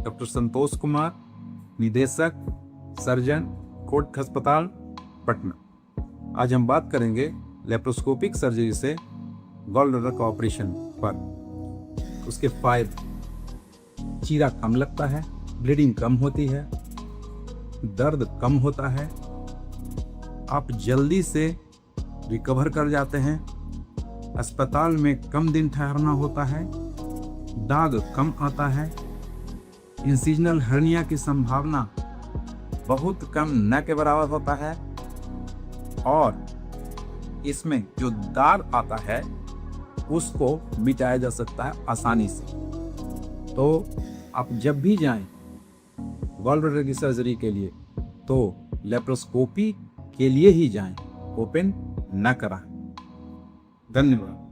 Doctor Santosh Kumar, निदेशक surgeon, coat अस्पताल, पटना। आज हम बात करेंगे लेप्रोस्कोपिक सर्जरी से गॉल ब्लैडर का ऑपरेशन पर। उसके फायदे: चीरा कम लगता है, ब्लीडिंग कम होती है, दर्द कम होता है, आप जल्दी से रिकवर कर जाते हैं, अस्पताल में कम दिन ठहरना होता है, दाग कम आता है, इंसिजनल हर्निया की संभावना बहुत कम न के बराबर होता है, और इसमें जो दाग आता है उसको मिटाया जा सकता है आसानी से। तो आप जब भी जाएं गॉल ब्लैडर की सर्जरी के लिए तो लेप्रोस्कोपी के लिए ही जाएं, ओपन न कराएं। धन्यवाद।